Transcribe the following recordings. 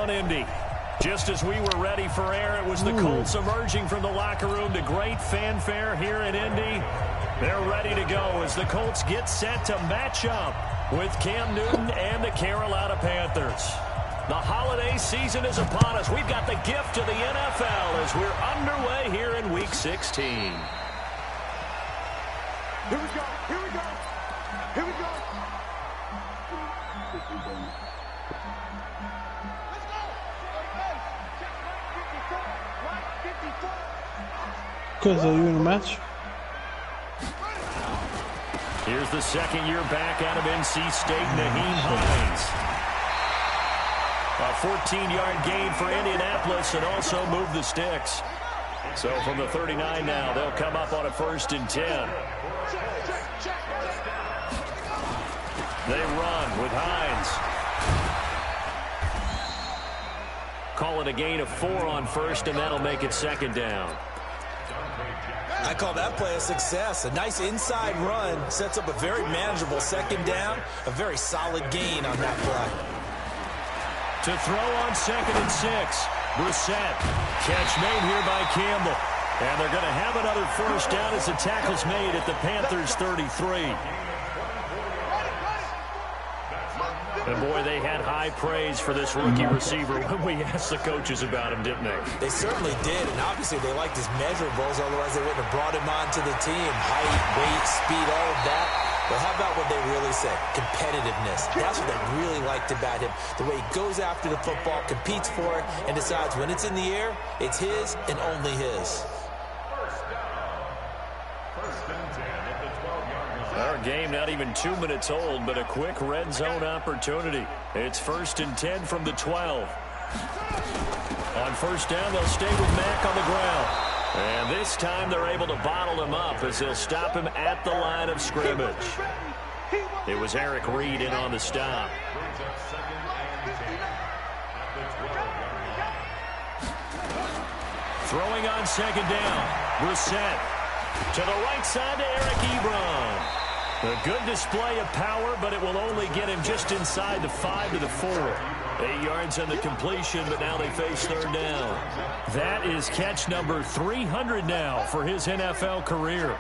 on Indy. Just as we were ready for air, it was the Colts emerging from the locker room to great fanfare here in Indy. They're ready to go as the Colts get set to match up with Cam Newton and the Carolina Panthers. The holiday season is upon us. We've got the gift of the NFL as we're underway here in Week 16. Here we go. Here we go. Here we go. Because are you in a match? Here's the second year back out of NC State, Nyheim Hines. A 14-yard gain for Indianapolis and also moved the sticks. So from the 39 now, they'll come up on a 1st and 10. They run with Hines. Call it a gain of 4 on 1st, and that'll make it 2nd down. I call that play a success. A nice inside run sets up a very manageable 2nd down. A very solid gain on that play. To throw on 2nd and 6. Brissett. Catch made here by Campbell. And they're going to have another 1st down as the tackle's made at the Panthers' 33. And boy, they had high praise for this rookie receiver when we asked the coaches about him, didn't they? They certainly did, and obviously they liked his measurables, otherwise they wouldn't have brought him onto the team. Height, weight, speed, all of that. But how about what they really said? Competitiveness. That's what they really liked about him. The way he goes after the football, competes for it, and decides when it's in the air, it's his and only his. Our game not even 2 minutes old, but a quick red zone opportunity. It's 1st and 10 from the 12. On 1st down, they'll stay with Mack on the ground. And this time they're able to bottle him up as they'll stop him at the line of scrimmage. It was Eric Reed in on the stop. Throwing on 2nd down. Brissett to the right side to Eric Ebron. A good display of power, but it will only get him just inside the 5 to the 4. 8 yards on the completion, but now they face 3rd down. That is catch number 300 now for his NFL career.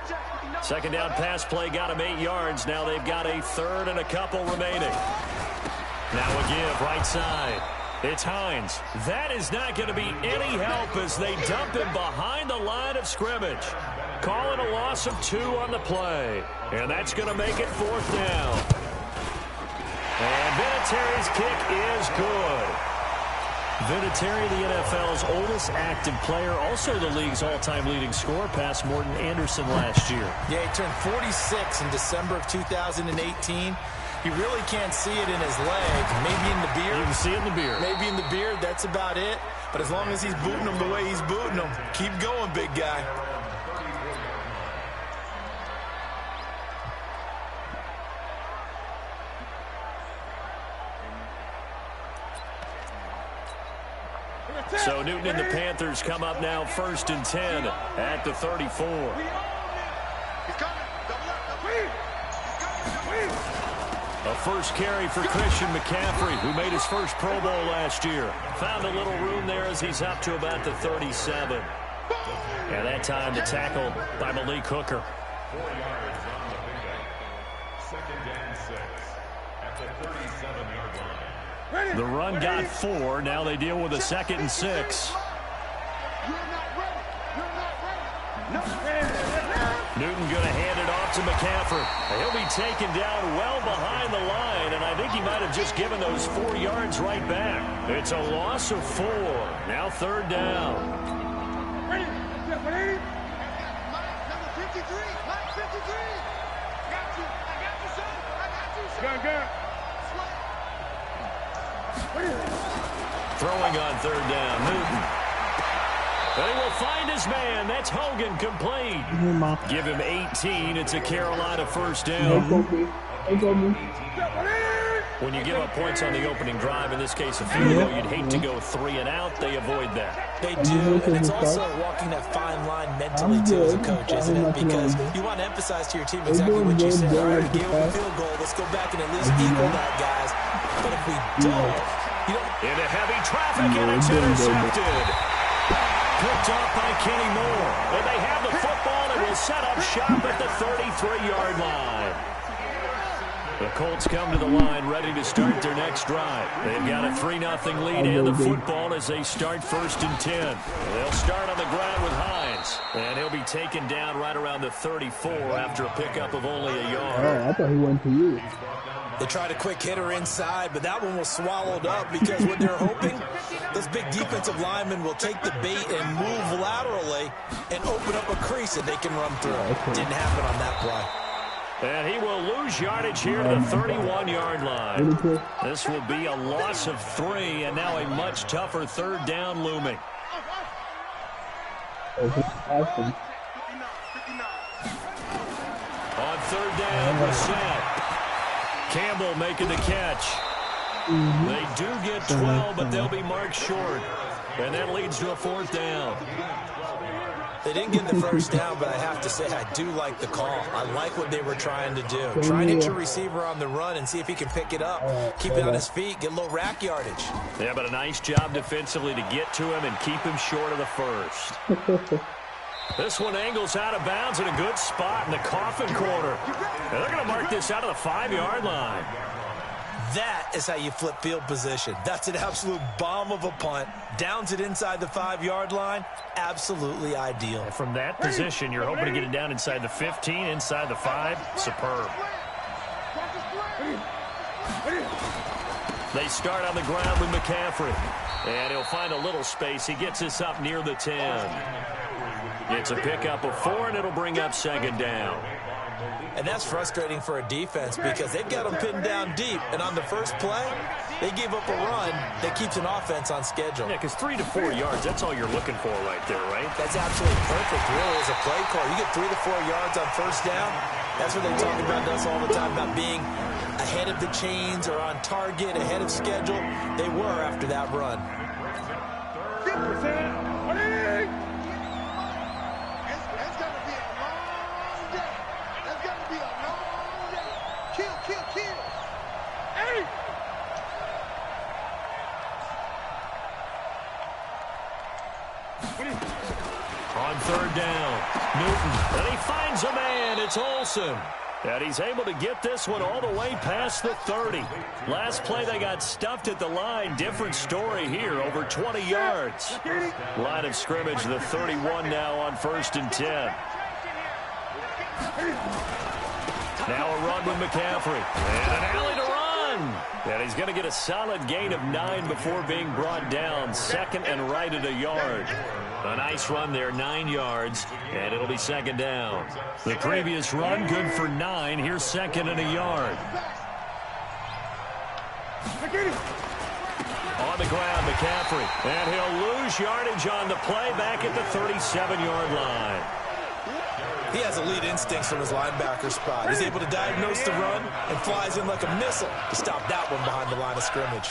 2nd down pass play got him 8 yards. Now they've got a 3rd and a couple remaining. Now a give right side. It's Hines. That is not going to be any help as they dump him behind the line of scrimmage. Calling a loss of 2 on the play. And that's going to make it 4th down. And Vinatieri's kick is good. Vinatieri, the NFL's oldest active player, also the league's all-time leading scorer, past Morton Anderson last year. Yeah, he turned 46 in December of 2018. You really can't see it in his leg. Maybe in the beard. You can see it in the beard. Maybe in the beard, that's about it. But as long as he's booting them the way he's booting them, keep going, big guy. So Newton and the Panthers come up now 1st and 10 at the 34. A first carry for Christian McCaffrey, who made his first Pro Bowl last year. Found a little room there as he's up to about the 37. And that time the tackle by Malik Hooker. 4 yards on the pickup. 2nd and 6 at the 37-yard line. The run got 4. Now they deal with a 2nd and 6. Newton going to hand it off to McCaffrey. He'll be taken down well behind the line, and I think he might have just given those 4 yards right back. It's a loss of 4. Now 3rd down. Number 53. Got you, son. Throwing on 3rd down, Newton. They will find his man. That's Hogan, complete. Give him 18. It's a Carolina 1st down. When you give up points on the opening drive, in this case a field goal, you'd hate to go 3 and out. They avoid that. They do, and it's also walking that fine line mentally, too, as a coach, isn't it? Because you want to emphasize to your team exactly what you said. All right, we gave up a field goal. Let's go back and at least equal that, guys. But if we don't, Into heavy traffic, and it's intercepted. Picked off by Kenny Moore. And they have the football and will set up shop at the 33-yard line. The Colts come to the line ready to start their next drive. They've got a 3-0 lead and the football as they start 1st and 10. They'll start on the ground with Hines. And he'll be taken down right around the 34 after a pickup of only a yard. Oh, I thought he went to you. They tried a quick hitter inside, but that one was swallowed up because what they're hoping, those big defensive linemen will take the bait and move laterally and open up a crease that they can run through. Didn't happen on that play. And he will lose yardage here to the 31-yard line. This will be a loss of 3, and now a much tougher 3rd down looming. Awesome. On 3rd down, Brissett. Campbell making the catch. They do get 12, but they'll be marked short. And that leads to a 4th down. They didn't get the 1st down, but I have to say I do like the call. I like what they were trying to do. Try and hit your receiver on the run and see if he can pick it up. Keep it on his feet, get a little rack yardage. Yeah, but a nice job defensively to get to him and keep him short of the 1st. This one angles out of bounds in a good spot in the coffin corner. And they're going to mark this out of the 5-yard line. That is how you flip field position. That's an absolute bomb of a punt. Downs it inside the 5-yard line. Absolutely ideal. And from that position, you're hoping to get it down inside the 15, inside the 5. Superb. They start on the ground with McCaffrey. And he'll find a little space. He gets this up near the 10. It's a pickup of 4, and it'll bring up 2nd down. And that's frustrating for a defense because they've got them pinned down deep. And on the first play, they gave up a run that keeps an offense on schedule. Yeah, because 3 to 4 yards, that's all you're looking for right there, right? That's absolutely perfect, really, as a play call. You get 3 to 4 yards on 1st down. That's what they talk about us all the time, about being ahead of the chains or on target, ahead of schedule. They were after that run. On 3rd down, Newton, and he finds a man. It's Olsen. And he's able to get this one all the way past the 30. Last play, they got stuffed at the line. Different story here, over 20 yards. Line of scrimmage, the 31 now on 1st and 10. Now a run with McCaffrey. And an alley to run. And he's going to get a solid gain of 9 before being brought down. 2nd and right at a yard. A nice run there, 9 yards, and it'll be 2nd down. The previous run, good for 9. Here's 2nd and a yard. On the ground, McCaffrey. And he'll lose yardage on the play back at the 37-yard line. He has elite instincts from his linebacker spot. He's able to diagnose the run and flies in like a missile to stop that one behind the line of scrimmage.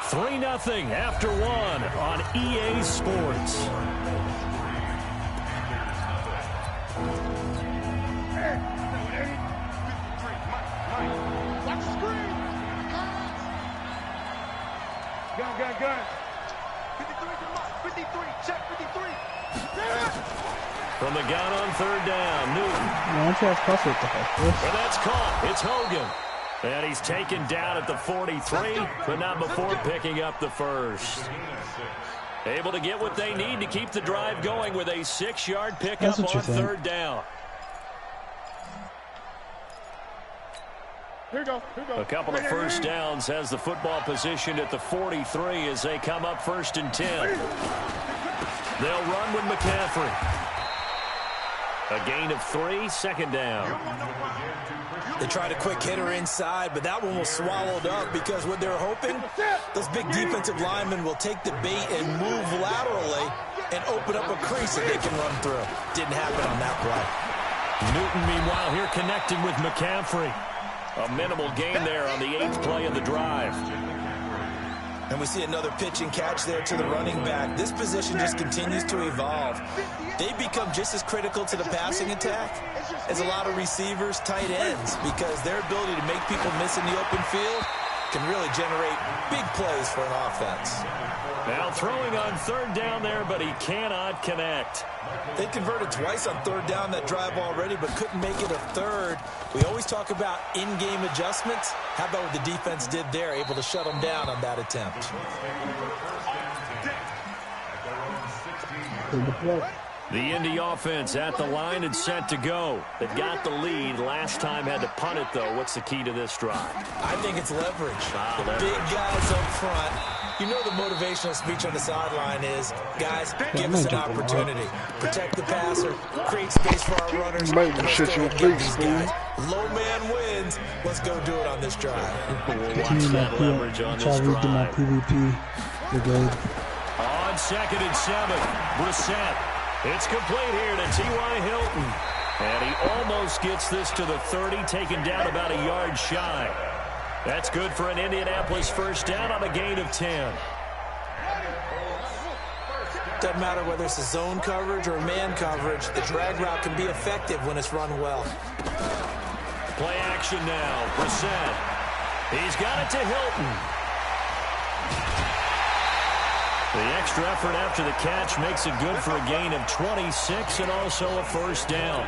3-0 after 1 on EA Sports. Gun. 53, check 53. From the gun on 3rd down, Newton. And that's caught. It's Hogan. And he's taken down at the 43, but not before picking up the 1st. Able to get what they need to keep the drive going with a 6-yard pickup on 3rd down. Here we go. A couple of 1st downs has the football positioned at the 43 as they come up 1st and 10. They'll run with McCaffrey. A gain of 3, 2nd down. They tried a quick hitter inside, but that one was swallowed up because what they're hoping, those big defensive linemen will take the bait and move laterally and open up a crease that they can run through. Didn't happen on that play. Newton, meanwhile, here connecting with McCaffrey. A minimal gain there on the 8th play of the drive. And we see another pitch and catch there to the running back. This position just continues to evolve. They become just as critical to the passing attack as a lot of receivers, tight ends, because their ability to make people miss in the open field can really generate big plays for an offense. Now throwing on third down there, but he cannot connect. They converted twice on third down that drive already, but couldn't make it a third. We always talk about in-game adjustments. How about what the defense did there, able to shut them down on that attempt? The Indy offense at the line and set to go. They've got the lead. Last time had to punt it, though. What's the key to this drive? I think it's leverage. The big guys up front. You know the motivational speech on the sideline is, guys, give us an opportunity. Protect the passer, create space for our runners. Might want to shut your face, dude. Low man wins. Let's go do it on this drive. We'll watch that leverage on this drive. On 2nd and 7, Brissett. It's complete here to T.Y. Hilton. And he almost gets this to the 30, taken down about a yard shy. That's good for an Indianapolis first down on a gain of 10. Doesn't matter whether it's a zone coverage or man coverage. The drag route can be effective when it's run well. Play action now. Brissett. He's got it to Hilton. The extra effort after the catch makes it good for a gain of 26 and also a first down.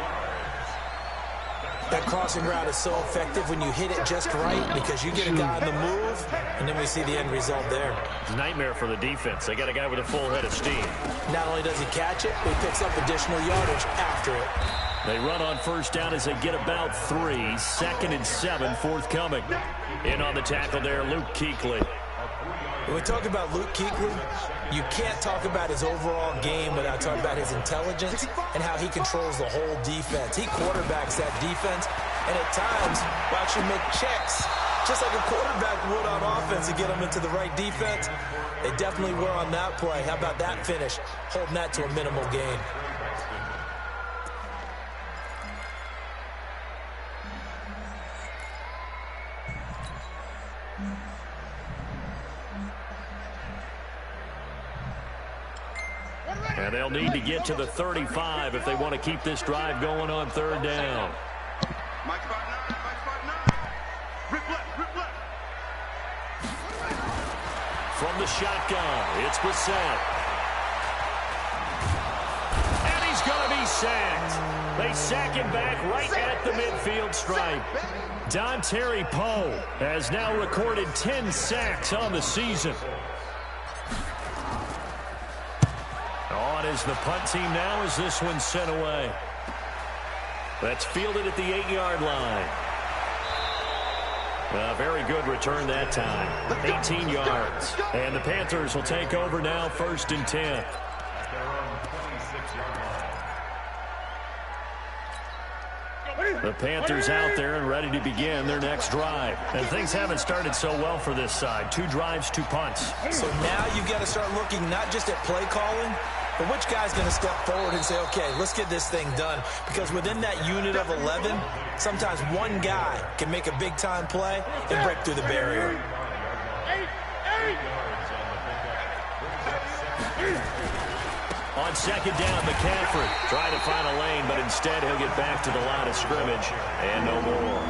That crossing route is so effective when you hit it just right because you get a guy on the move, and then we see the end result there. It's a nightmare for the defense. They got a guy with a full head of steam. Not only does he catch it, he picks up additional yardage after it. They run on first down as they get about 3. 2nd and 7, forthcoming. In on the tackle there, Luke Kuechly. When we talk about Luke Kuechly, you can't talk about his overall game without talking about his intelligence and how he controls the whole defense. He quarterbacks that defense, and at times will actually make checks, just like a quarterback would on offense to get them into the right defense. They definitely were on that play. How about that finish? Holding that to a minimal gain. And they'll need to get to the 35 if they want to keep this drive going on third down. Mike spot 9, Mike spot 9. Rip left, rip left. From the shotgun, it's Brissett. And he's going to be sacked. They sack him back right at the midfield stripe. Dontari Poe has now recorded 10 sacks on the season. On is the punt team now as this one's sent away. That's fielded at the 8-yard line. A very good return that time. 18 yards. And the Panthers will take over now, 1st and 10. The Panthers out there and ready to begin their next drive. And things haven't started so well for this side. 2 drives, 2 punts. So now you've got to start looking not just at play calling, but which guy's going to step forward and say, okay, let's get this thing done. Because within that unit of 11, sometimes one guy can make a big-time play and break through the barrier. On 2nd down, McCaffrey trying to find a lane, but instead he'll get back to the line of scrimmage and no more.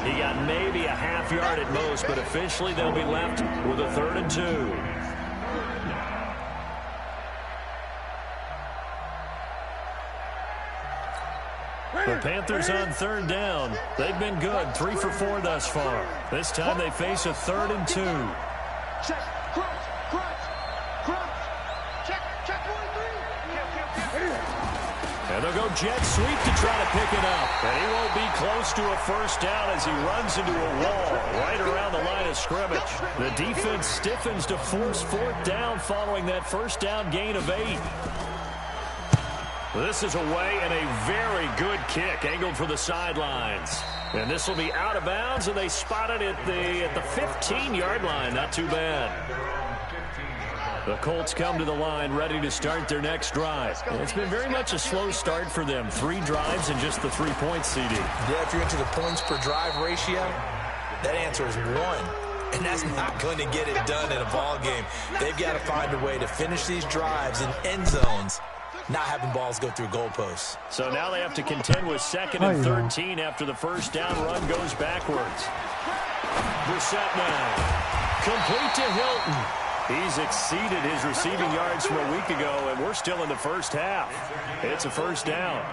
He got maybe a half yard at most, but officially they'll be left with a 3rd and 2. The Panthers on 3rd down. They've been good, 3 for 4 thus far. This time they face a 3rd and 2. Check, crunch, crunch, crunch. Check, 1, 3. And they'll go jet sweep to try to pick it up. And he won't be close to a first down as he runs into a wall right around the line of scrimmage. The defense stiffens to force 4th down following that first down gain of 8. This is away and a very good kick angled for the sidelines. And this will be out of bounds, and they spot it at the 15-yard line. Not too bad. The Colts come to the line ready to start their next drive. And it's been very much a slow start for them. 3 drives and just the 3 points, CD. Yeah, if you're into the points per drive ratio, that answer is 1. And that's not going to get it done in a ball game. They've got to find a way to finish these drives in end zones, not having balls go through goalposts. So now they have to contend with 2nd and 13 after the first down run goes backwards. Brissett now. Complete to Hilton. He's exceeded his receiving yards from a week ago, and we're still in the first half. It's a first down.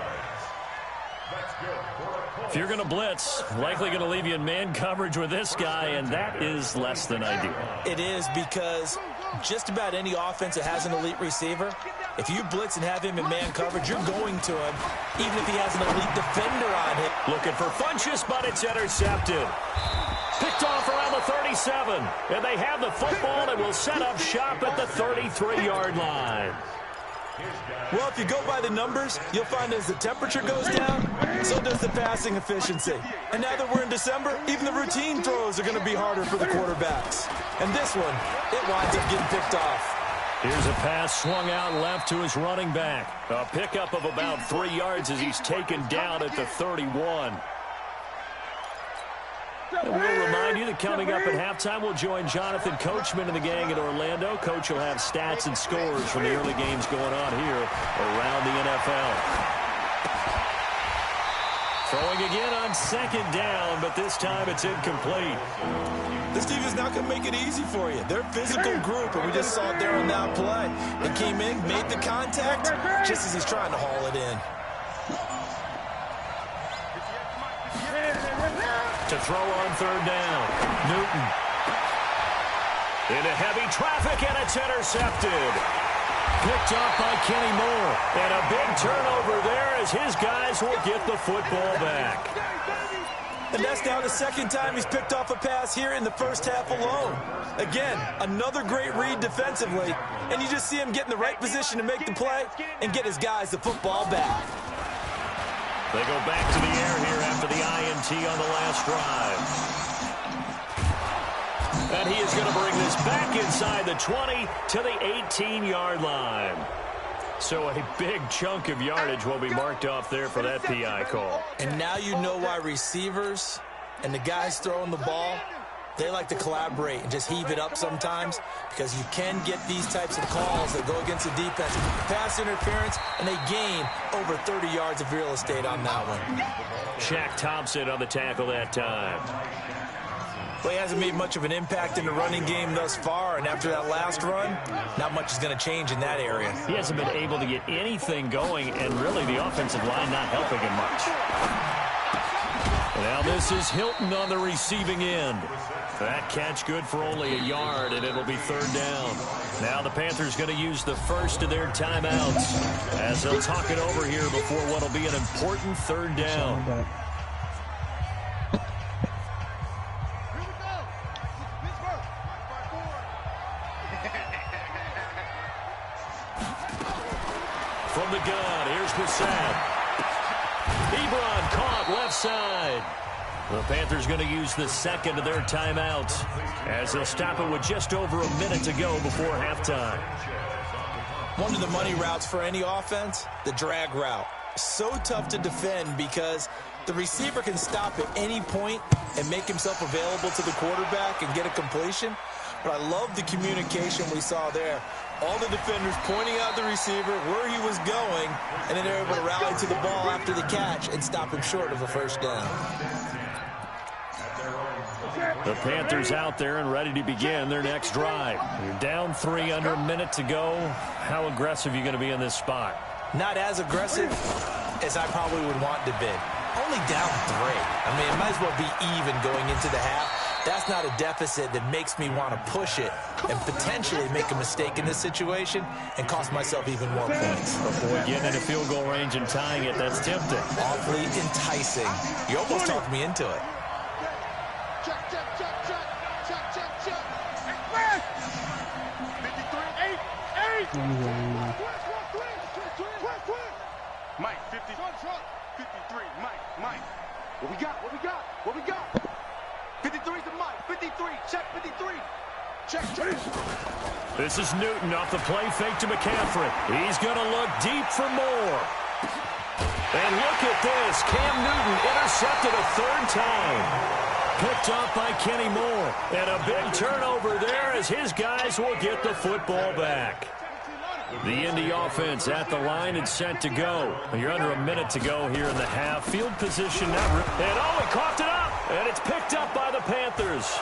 If you're going to blitz, likely going to leave you in man coverage with this guy, and that is less than ideal. It is, because just about any offense that has an elite receiver, if you blitz and have him in man coverage, you're going to him, even if he has an elite defender on him. Looking for Funchess, but it's intercepted. Picked off around the 37, and they have the football and will set up shop at the 33-yard line. Well, if you go by the numbers, you'll find as the temperature goes down, so does the passing efficiency. And now that we're in December, even the routine throws are going to be harder for the quarterbacks. And this one, it winds up getting picked off. Here's a pass swung out left to his running back. A pickup of about 3 yards as he's taken down at the 31. And we'll remind you that coming up at halftime, we'll join Jonathan Coachman and the gang in Orlando. Coach will have stats and scores from the early games going on here around the NFL. Throwing again on second down, but this time it's incomplete. This team is not going to make it easy for you. They're a physical group, and we just saw it there on that play. They came in, made the contact, just as he's trying to haul it in. To throw on third down. Newton. Into heavy traffic, and it's intercepted. Picked up by Kenny Moore. And a big turnover there as his guys will get the football back. And that's now the second time he's picked off a pass here in the first half alone. Again, another great read defensively. And you just see him get in the right position to make the play and get his guys the football back. They go back to the air here after the INT on the last drive. And he is going to bring this back inside the 20 to the 18-yard line. So a big chunk of yardage will be marked off there for that PI call. And now you know why receivers and the guys throwing the ball, they like to collaborate and just heave it up sometimes, because you can get these types of calls that go against the defense. Pass interference, and they gain over 30 yards of real estate on that one. Shaq Thompson on the tackle that time. Well, he hasn't made much of an impact in the running game thus far, and after that last run, not much is going to change in that area. He hasn't been able to get anything going, and really the offensive line not helping him much. Now this is Hilton on the receiving end. That catch good for only a yard, and it'll be third down. Now the Panthers going to use the first of their timeouts as they'll talk it over here before what will be an important third down. From the gun, here's Brissett. Ebron caught left side. The Panthers going to use the second of their timeouts as they'll stop it with just over a minute to go before halftime. One of the money routes for any offense, the drag route. So tough to defend because the receiver can stop at any point and make himself available to the quarterback and get a completion. But I love the communication we saw there. All the defenders pointing out the receiver, where he was going, and then they're able to rally to the ball after the catch and stop him short of a first down. The Panthers out there and ready to begin their next drive. You're down 3, under a minute to go. How aggressive are you going to be in this spot? Not as aggressive as I probably would want to be. Only down 3. I mean, it might as well be even going into the half. That's not a deficit that makes me want to push it and potentially make a mistake in this situation and cost myself even more points. Before getting into field goal range and tying it, that's tempting. Awfully enticing. You almost talked me into it. Mike, 50. 53, Mike. What we got? 53's the Mike. 53, check 53. Check. This is Newton off the play fake to McCaffrey. He's going to look deep for more. And look at this. Cam Newton intercepted a third time. Picked up by Kenny Moore. And a big turnover there as his guys will get the football back. The Indy offense at the line and set to go. You're under a minute to go here in the half. Field position now. And he coughed it up. And it's picked up by the Panthers.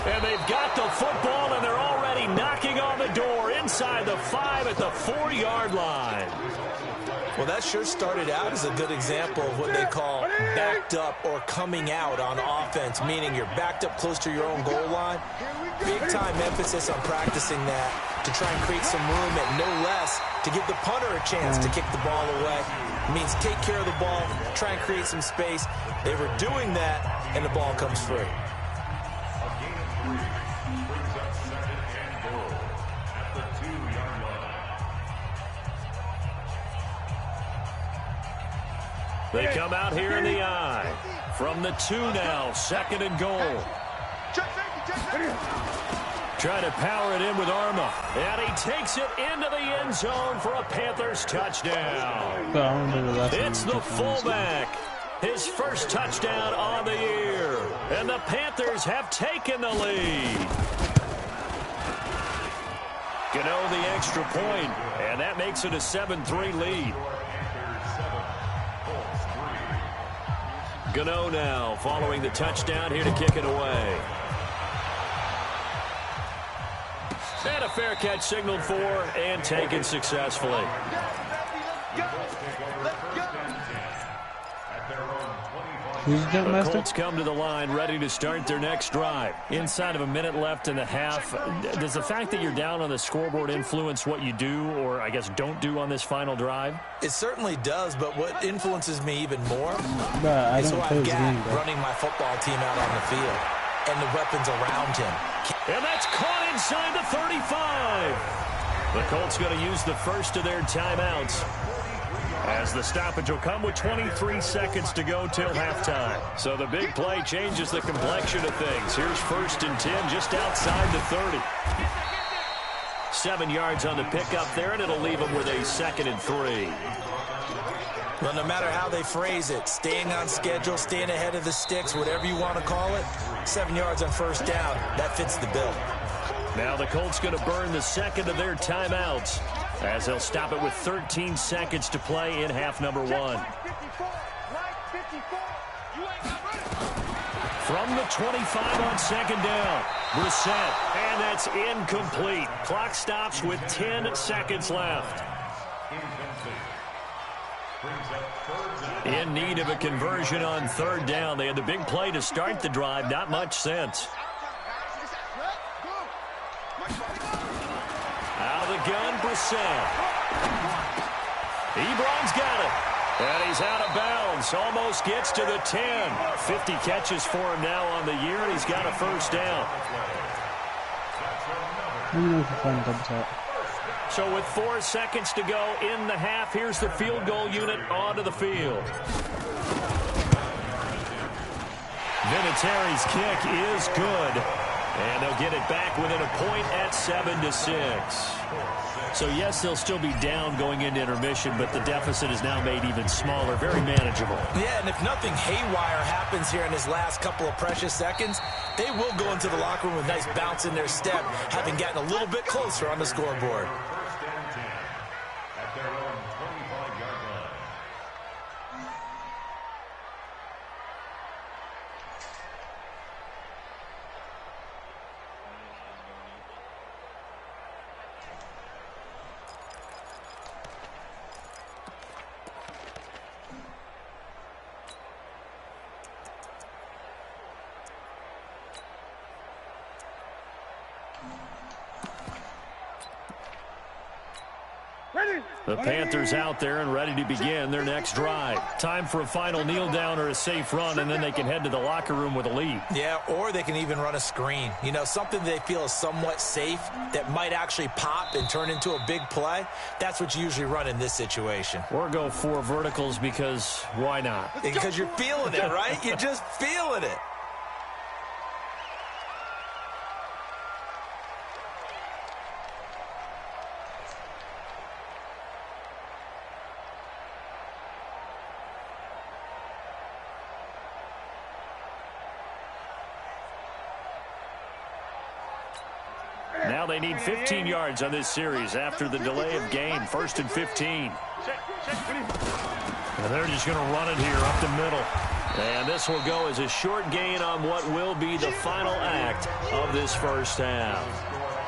And they've got the football, and they're already knocking on the door inside the 5 at the 4-yard line. Well, that sure started out as a good example of what they call backed up or coming out on offense, meaning you're backed up close to your own goal line. Big-time emphasis on practicing that to try and create some room at no less to give the punter a chance to kick the ball away. It means take care of the ball, try and create some space. They were doing that, and the ball comes free. They come out here in the I. From the 2 now, 2nd and goal. Trying to power it in with Arma. And he takes it into the end zone for a Panthers touchdown. It's the fullback. His first touchdown on the year. And the Panthers have taken the lead. Gano the extra point, and that makes it a 7-3 lead. Gano now following the touchdown here to kick it away. And a fair catch signaled for and taken successfully. The Colts come to the line ready to start their next drive. Inside of a minute left in the half, does the fact that you're down on the scoreboard influence what you do or, I guess, don't do on this final drive? It certainly does, but what influences me even more is who I've got running my football team out on the field and the weapons around him. And that's caught inside the 35. The Colts going to use the first of their timeouts, as the stoppage will come with 23 seconds to go till halftime. So the big play changes the complexion of things. Here's 1st and 10 just outside the 30. 7 yards on the pickup there, and it'll leave them with a 2nd and 3. Well, no matter how they phrase it, staying on schedule, staying ahead of the sticks, whatever you want to call it, 7 yards on 1st down, that fits the bill. Now the Colts going to burn the 2nd of their timeouts, as they'll stop it with 13 seconds to play in half number 1. From the 25 on 2nd down, Brissett, and that's incomplete. Clock stops with 10 seconds left. In need of a conversion on 3rd down. They had the big play to start the drive, not much sense. Out of the gun, Brissett. Ebron's got it. And he's out of bounds. Almost gets to the 10. 50 catches for him now on the year, and he's got a 1st down. So with 4 seconds to go in the half, here's the field goal unit onto the field. Vinatieri's kick is good. And they'll get it back within a point at 7-6. So, yes, they'll still be down going into intermission, but the deficit is now made even smaller, very manageable. Yeah, and if nothing haywire happens here in his last couple of precious seconds, they will go into the locker room with a nice bounce in their step, having gotten a little bit closer on the scoreboard. The Panthers out there and ready to begin their next drive. Time for a final kneel down or a safe run, and then they can head to the locker room with a lead. Yeah, or they can even run a screen. You know, something they feel is somewhat safe that might actually pop and turn into a big play. That's what you usually run in this situation. Or go 4 verticals because why not? Because you're feeling it, right? You're just feeling it. Now they need 15 yards on this series after the delay of game. 1st and 15. And they're just going to run it here up the middle. And this will go as a short gain on what will be the final act of this first half.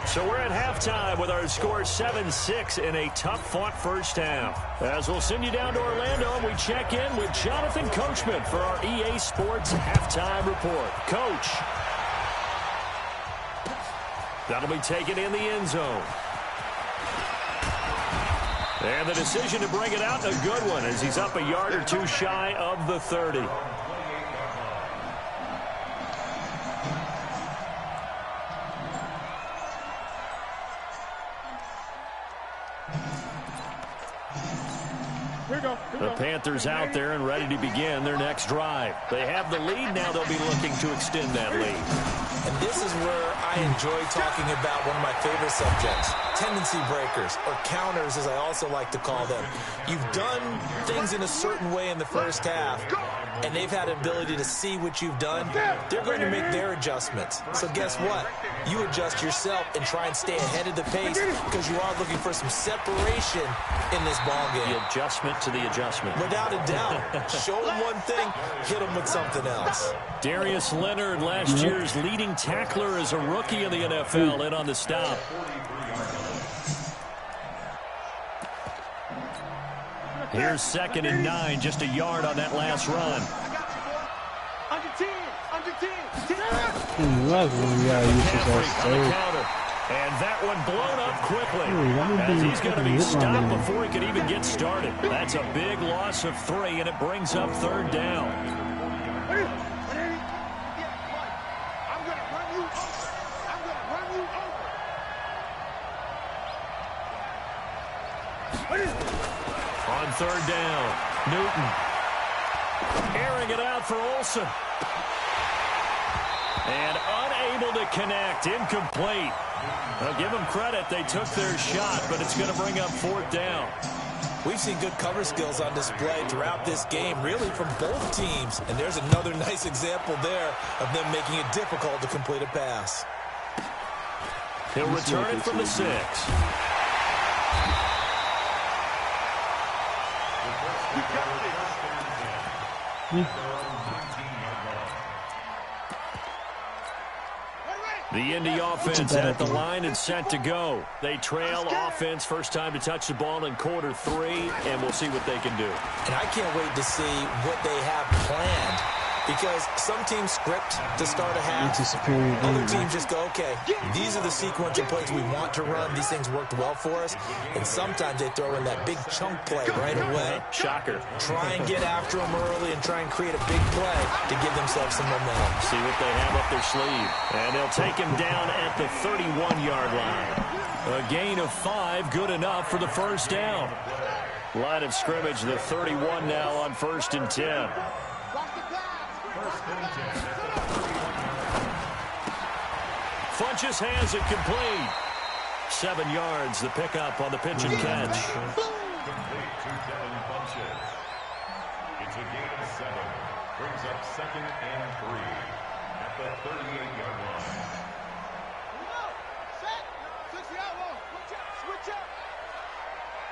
So we're at halftime with our score 7-6 in a tough-fought first half. As we'll send you down to Orlando, and we check in with Jonathan Coachman for our EA Sports Halftime Report. Coach. That'll be taken in the end zone. And the decision to bring it out, a good one, as he's up a yard or two shy of the 30. The Panthers out there and ready to begin their next drive. They have the lead now. They'll be looking to extend that lead. And this is where I enjoy talking about one of my favorite subjects, tendency breakers, or counters as I also like to call them. You've done things in a certain way in the first half, and they've had an ability to see what you've done. They're going to make their adjustments. So guess what? You adjust yourself and try and stay ahead of the pace because you are looking for some separation in this ball game. The adjustment to the adjustment. Without a doubt. Show them one thing, hit them with something else. Darius Leonard, last year's leading tackler as a rookie in the NFL, in on the stop. Here's 2nd and 9, just a yard on that last run. Under 10, under 10, 10. And that one blown up quickly, as he's going to be stopped before he could even get started. That's a big loss of 3, and it brings up 3rd down. I'm going to run you over. I'm going to run you over. On 3rd down, Newton airing it out for Olsen. And unable to connect, incomplete. I'll give them credit. They took their shot, but it's going to bring up 4th down. We've seen good cover skills on display throughout this game, really from both teams. And there's another nice example there of them making it difficult to complete a pass. He'll return it from the 6. The Indy offense at the line and set to go. They trail offense, first time to touch the ball in quarter 3, and we'll see what they can do. And I can't wait to see what they have planned, because some teams script to start a half. Other teams just go, okay, these are the sequence of plays we want to run. These things worked well for us. And sometimes they throw in that big chunk play right away. Shocker. Try and get after them early and try and create a big play to give themselves some momentum. See what they have up their sleeve. And they'll take him down at the 31-yard line. A gain of 5, good enough for the first down. Line of scrimmage, the 31 now on 1st and 10. Funches has it complete. 7 yards, the pickup on the pitch and catch. Complete to Devin Funches. It's a gain of 7. Brings up 2nd and 3 at the 38-yard line.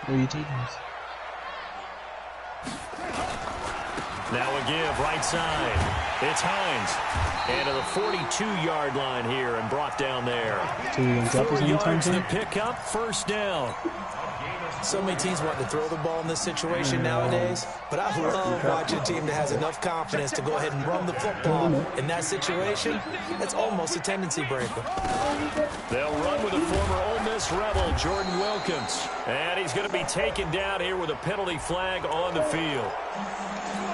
Where are you taking us? Now a give, right side. It's Hines. And to the 42-yard line here and brought down there. 4 yards to pick up, first down. So many teams want to throw the ball in this situation nowadays, but I love watching a team that has enough confidence to go ahead and run the football. In that situation, that's almost a tendency breaker. They'll run with a former Ole Miss Rebel, Jordan Wilkins. And he's going to be taken down here with a penalty flag on the field.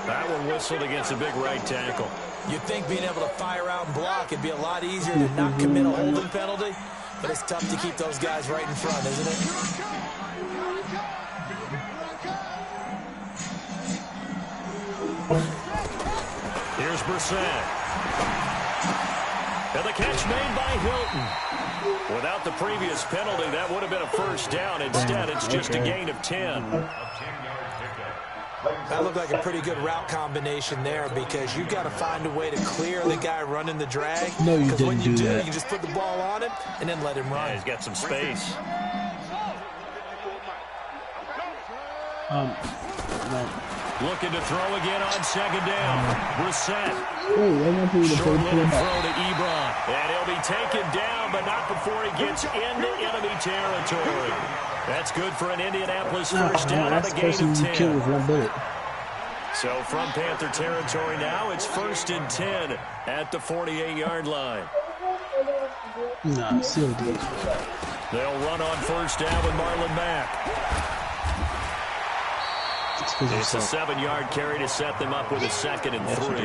That one whistled against a big right tackle. You'd think being able to fire out and block would be a lot easier to not commit a holding penalty, but it's tough to keep those guys right in front, isn't it? Here's Brissett. And the catch made by Hilton. Without the previous penalty, that would have been a first down. Instead, it's just a gain of 10. That looked like a pretty good route combination there, because you've got to find a way to clear the guy running the drag. No, you didn't Because when you do, that. you can just put the ball on him and then let him run. Yeah, he's got some space. No. Looking to throw again on second down. Brissett. Short little throw to Ebron. And he'll be taken down, but not before he gets into enemy territory. That's good for an Indianapolis first down on a gain of 10. So from Panther territory now, it's 1st and 10 at the 48-yard line. Nah, still did. They'll run on first down with Marlon Mack. It's a 7-yard carry to set them up with a 2nd and 3.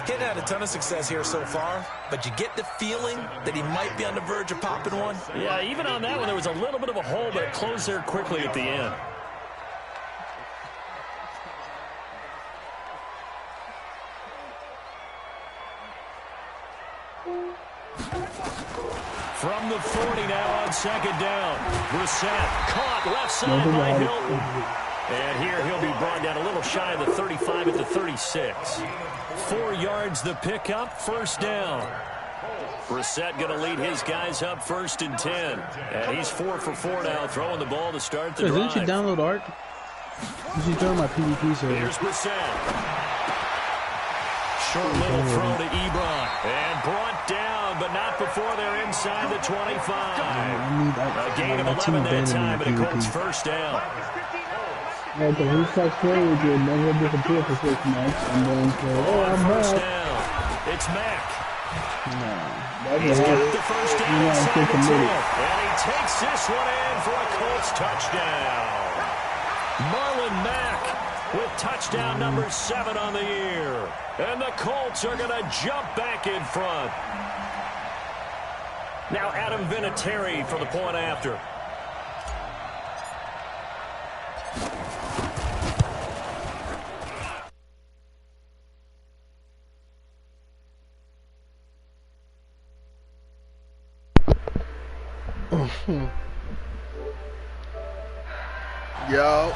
He's had a ton of success here so far, but you get the feeling that he might be on the verge of popping one. Yeah, even on that one, there was a little bit of a hole, but it closed there quickly at the end. From the 40 now on second down. Brissett caught left side by Hilton. And here he'll be brought down a little shy of the 35 at the 36. 4 yards the pickup, first down. Brissett going to lead his guys up 1st and 10. And he's 4 for 4 now, throwing the ball to start the drive. Didn't you download Art? You should join my PvP server. Here's Brissett. Short little throw to Ebron. And brought down, but not before they're inside the 25. A gain of 11 that time, but a Colts first down. Yeah, because he starts playing with you and never disappear for 6 months, and then say, oh, I'm first back. down. It's Mack. No. He's got the first down inside the 10. And he takes this one in for a Colts touchdown. Marlon Mack with touchdown number 7 on the year. And the Colts are going to jump back in front. Now Adam Vinatieri for the point after. Yo.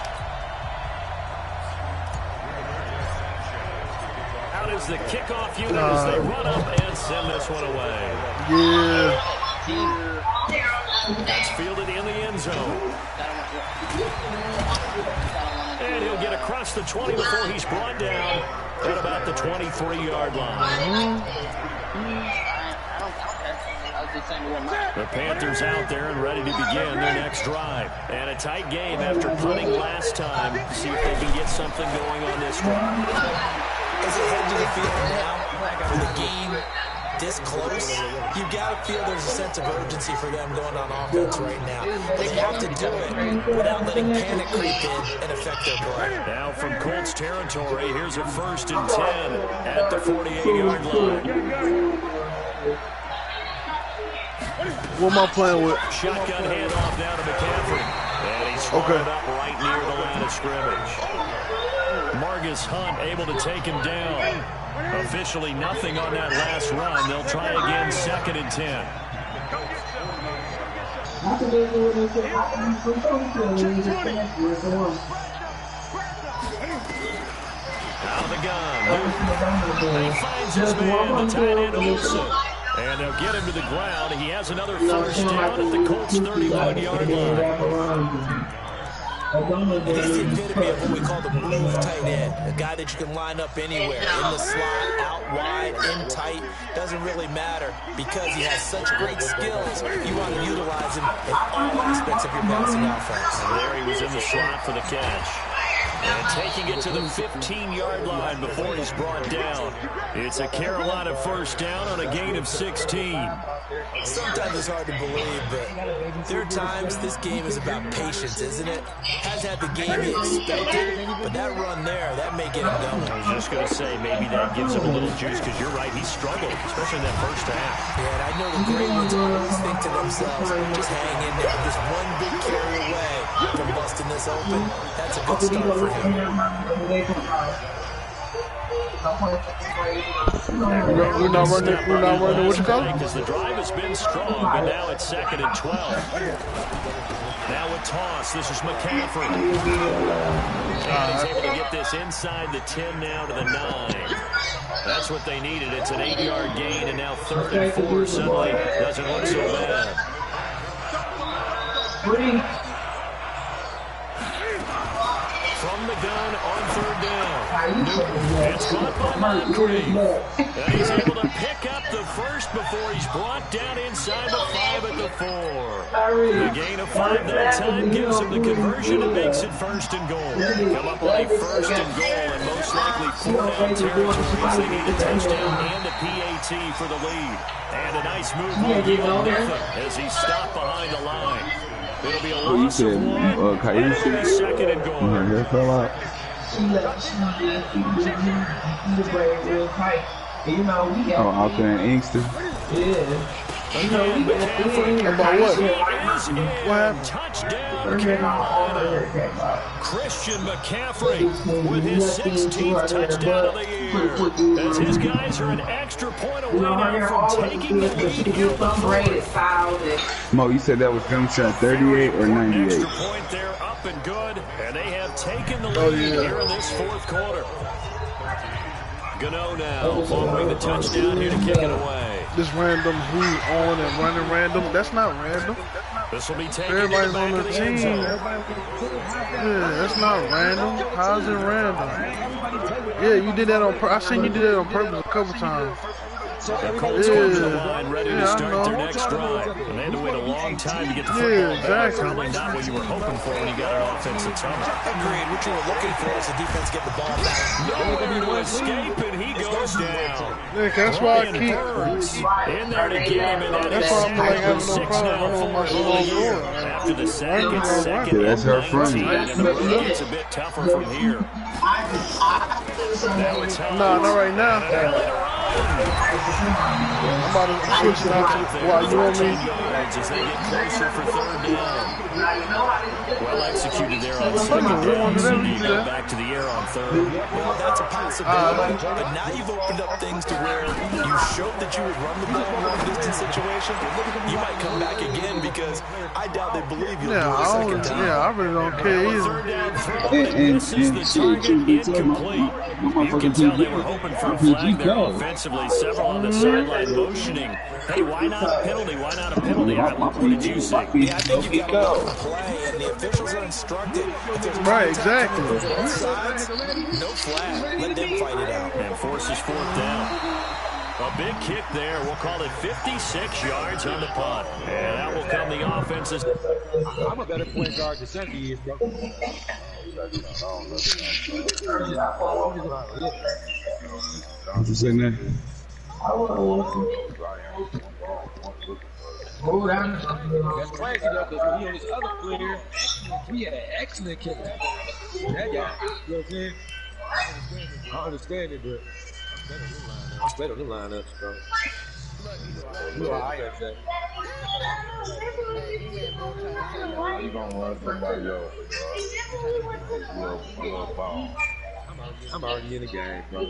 Out is the kickoff unit as they run up and send this one away. Yeah. That's fielded in the end zone. And he'll get across the 20 before he's brought down at about the 23-yard line. The Panthers out there and ready to begin their next drive. And a tight game after punting last time. See if they can get something going on this drive. As you head to the field now, for the game this close, you got to feel there's a sense of urgency for them going on offense right now. But they have to do it without letting panic creep in and affect their play. Now from Colts territory, here's a 1st and 10 at the 48-yard line. What am I playing with? Shotgun handoff down to McCaffrey. And he's thrown it up right near the line of scrimmage. Margus Hunt able to take him down. Officially nothing on that last run. They'll try again, 2nd and 10. Out of the gun. He finds his man, the tight end Olsen. And they'll get him to the ground. He has another first down at the Colts 31-yard line. He's the epitome of what we call the move tight end, a guy that you can line up anywhere, in the slot, out wide, in tight, doesn't really matter because he has such great skills. You want to utilize him in all aspects of your passing offense. And there he was in the slot for the catch. And taking it to the 15-yard line before he's brought down. It's a Carolina first down on a gain of 16. Sometimes it's hard to believe, but there are times this game is about patience, isn't it? Hasn't had the game he expected, but that run there, that may get him going. I was just going to say, maybe that gives him a little juice, because you're right, he struggled, especially in that first half. Yeah, and I know the great ones always think to themselves, just hang in there, just one big carry away from busting this open. That's a good start for him. We're not running. What you call it? Because the drive has been strong, but now it's 2nd and 12. Now a toss. This is McCaffrey. And he's able to get this inside the 10 now to the 9. That's what they needed. It's an 8-yard gain, and now 3rd and 4 suddenly doesn't look so bad. From the done on third down. Newton, it's caught by Moncrief. And he's able to pick up the first before he's brought down inside the 5 at the 4. The gain of 5 that time gives him the conversion and makes it 1st and goal. Come up on a 1st and goal and most likely 4-down territory as they need a touchdown and a PAT for the lead. And a nice move will yield nothing as he's stopped behind the line. It'll be a loss of 1, and it'll be 2nd and goal. Out there in Inkster. Again, McCaffrey. About what? What happened? Touchdown, Carolina. Christian McCaffrey with his 16th touchdown of the year. As his guys are an extra point away now from taking the lead here in the 4th. Mo, you said that was them shot 38 or 98? Extra point there, up and good. And they have taken the lead here in this 4th quarter. Gano now following the touchdown here to kick it away. This random who's on and running random, that's not random. This will be taken Everybody's to the on back the of the end team. zone. Yeah, that's not random. How's it random? Yeah, you did that on purpose. I seen you do that on purpose a couple times. The Colts come to the line ready to start their next drive. And they had to wait a long time to get the football back. Probably not what you were hoping for when you got an offensive tunnel. Agreed. What you were looking for is the defense get the ball back. Nowhere to escape, and he goes down. Look, that's why I keep. In there to get him, and That's why I'm like having no problem running with my small board. After the sack, it's 2nd Yeah, that's her front. 19, and the road gets a bit tougher from here. Now it's Hines. No, not right now. I'm about to switch now to why you and me. As they get closer for 3rd down. Well executed there on 2nd down. So you go back to the air on 3rd. Well, that's a possibility. But now you've opened up things to where you showed that you would run the ball in a long-distance situation. You might come back again because I doubt they believe you'll do it a second time. Yeah, I really don't care either. 3rd down throw, and this is the target incomplete. You can tell they were hoping for a flag there offensively. Several on the sideline motioning. Hey, why not a penalty? Why not a penalty? What did you say? Yeah, I think you've got to play, and the officials are instructed. Right, exactly. Both sides, no flag. Let them fight it out. And forces 4th down. A big kick there. We'll call it 56 yards on the punt. And that will come the offenses. I'm a better point guard than Sunday is, bro. You sitting there? That's crazy though, because when he on this other player, he had an excellent kick. That guy, you know what I'm saying? I understand it, but I'm better than lineups, bro. You know, I got that. You gonna run somebody else, bro. I'm already in the game, bro.